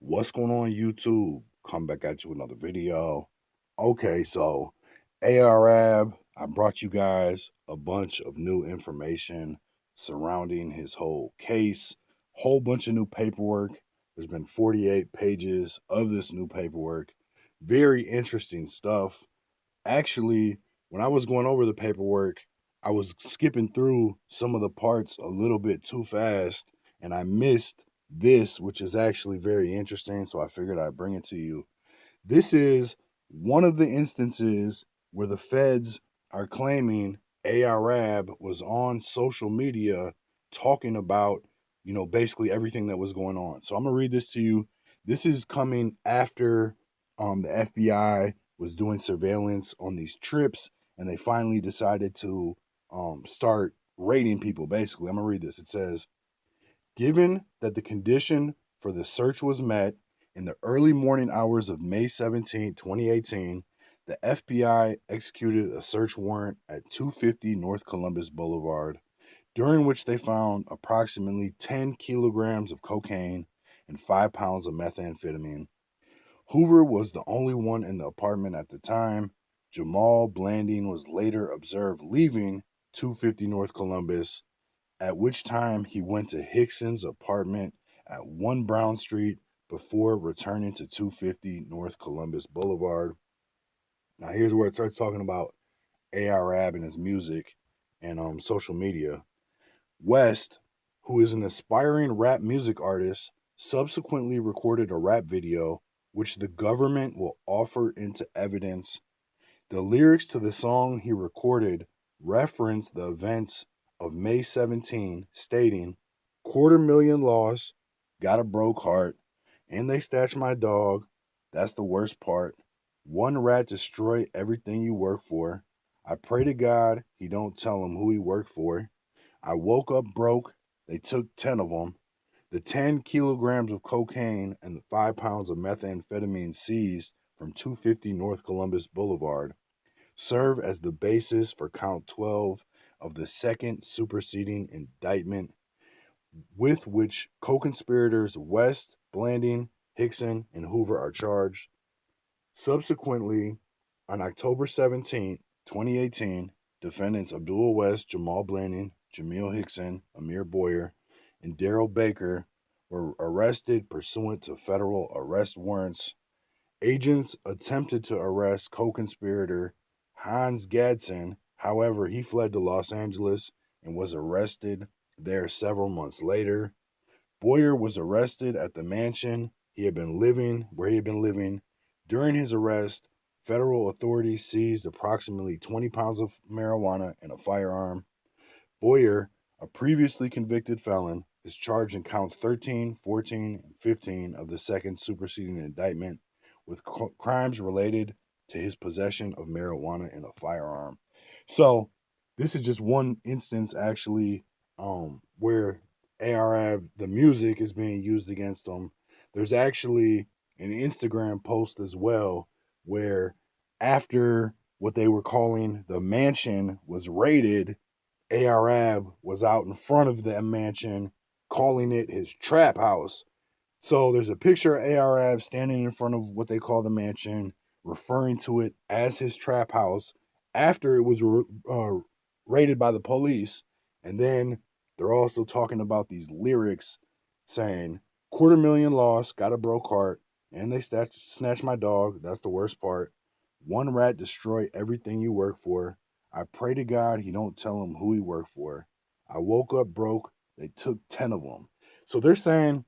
What's going on, YouTube? Come back at you with another video. Okay, so ARAB, I brought you guys a bunch of new information surrounding his whole case, whole bunch of new paperwork. There's been 48 pages of this new paperwork. Very interesting stuff. Actually, when I was going over the paperwork, I was skipping through some of the parts a little bit too fast, and I missed this, which is actually very interesting. So I figured I'd bring it to you. This is one of the instances where the feds are claiming ARAB was on social media talking about, basically everything that was going on. So I'm going to read this to you. This is coming after the FBI was doing surveillance on these trips, and they finally decided to start raiding people, basically. I'm going to read this. It says, given that the condition for the search was met in the early morning hours of May 17, 2018, the FBI executed a search warrant at 250 North Columbus Boulevard, during which they found approximately 10 kilograms of cocaine and 5 pounds of methamphetamine. Hoover was the only one in the apartment at the time. Jamal Blanding was later observed leaving 250 North Columbus, at which time he went to Hickson's apartment at 1 Brown Street before returning to 250 North Columbus Boulevard. Now, here's where it starts talking about ARAB and his music and social media. West, who is an aspiring rap music artist, subsequently recorded a rap video which the government will offer into evidence. The lyrics to the song he recorded reference the events of May 17, stating, "$250,000 loss, got a broke heart, and they snatched my dog, that's the worst part. One rat destroy everything you work for. I pray to God he don't tell him who he worked for. I woke up broke, they took 10 of them. The 10 kilograms of cocaine and the 5 pounds of methamphetamine seized from 250 North Columbus Boulevard serve as the basis for count 12 of the second superseding indictment, with which co-conspirators West, Blanding, Hickson, and Hoover are charged. Subsequently, on October 17, 2018, defendants Abdul West, Jamal Blanding, Jamil Hickson, Amir Boyer, and Daryl Baker were arrested pursuant to federal arrest warrants. Agents attempted to arrest co-conspirator Hans Gadsden. However, he fled to Los Angeles and was arrested there several months later. Boyer was arrested at the mansion where he had been living. During his arrest, federal authorities seized approximately 20 pounds of marijuana and a firearm. Boyer, a previously convicted felon, is charged in counts 13, 14, and 15 of the second superseding indictment with crimes related to his possession of marijuana and a firearm. So, this is just one instance, actually, where ARAB, the music, is being used against them. There's actually an Instagram post as well where, after what they were calling the mansion was raided, ARAB was out in front of that mansion calling it his trap house. So there's a picture of ARAB standing in front of what they call the mansion, referring to it as his trap house after it was raided by the police. And then they're also talking about these lyrics saying, "$250,000 lost, got a broke heart, and they snatched my dog, that's the worst part. One rat destroy everything you work for. I pray to God he don't tell him who he worked for. I woke up broke, they took 10 of them." So they're saying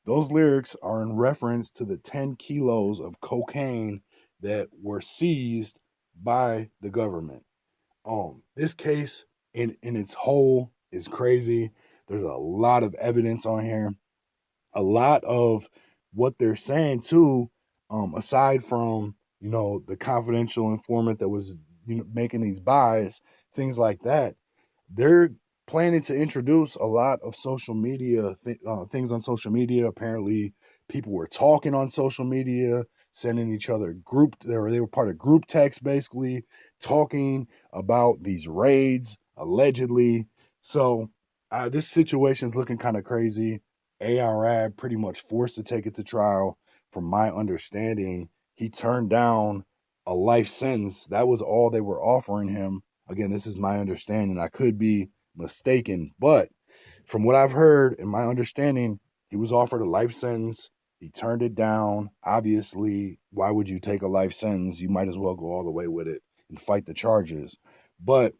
those lyrics are in reference to the 10 kilos of cocaine that were seized by the government. This case in its whole is crazy. There's a lot of evidence on here. A lot of what they're saying too, aside from, the confidential informant that was, making these buys, things like that, they're planning to introduce a lot of social media things on social media. Apparently, people were talking on social media, sending each other they were part of group text, basically talking about these raids allegedly. So this situation is looking kind of crazy. ARAB pretty much forced to take it to trial. from my understanding, he turned down a life sentence. That was all they were offering him. Again, this is my understanding. I could be mistaken, but from what I've heard and my understanding, he was offered a life sentence. He turned it down. Obviously, why would you take a life sentence? You might as well go all the way with it and fight the charges. But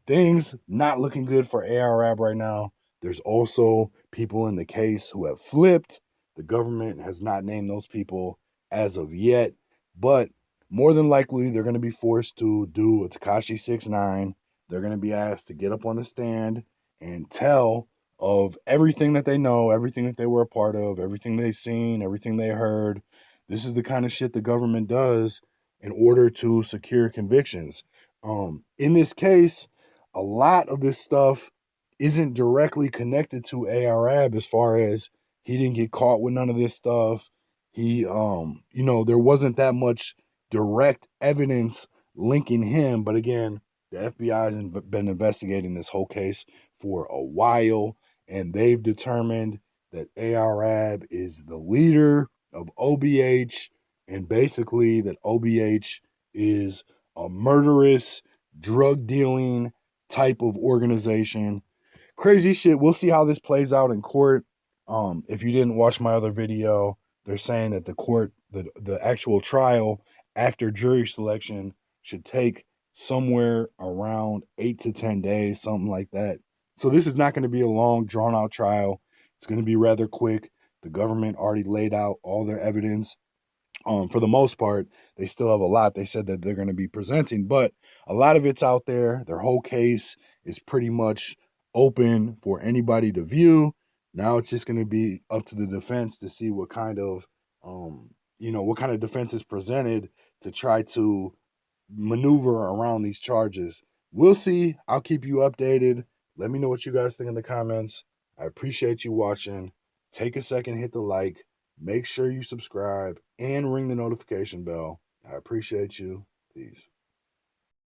things not looking good for ARAB right now. There's also people in the case who have flipped. The government has not named those people as of yet, but more than likely they're going to be forced to do a Tekashi 6ix9ine. They're going to be asked to get up on the stand and tell of everything that they know, everything that they were a part of, everything they've seen, everything they heard. This is the kind of shit the government does in order to secure convictions. In this case, a lot of this stuff isn't directly connected to ARAB as far as he didn't get caught with none of this stuff. There wasn't that much direct evidence linking him. But again, the FBI has been investigating this whole case for a while, and they've determined that ARAB is the leader of OBH, and basically that OBH is a murderous, drug dealing type of organization. Crazy shit. We'll see how this plays out in court. If you didn't watch my other video, they're saying that the actual trial after jury selection should take somewhere around 8 to 10 days, something like that. So this is not going to be a long, drawn out trial. It's going to be rather quick. The government already laid out all their evidence. For the most part, they still have a lot they said that they're going to be presenting, but a lot of it's out there. Their whole case is pretty much open for anybody to view. Now it's just going to be up to the defense to see what kind of, what kind of defense is presented to try to maneuver around these charges. We'll see. I'll keep you updated. Let me know what you guys think in the comments. I appreciate you watching. Take a second, hit the like. Make sure you subscribe and ring the notification bell. I appreciate you. Peace.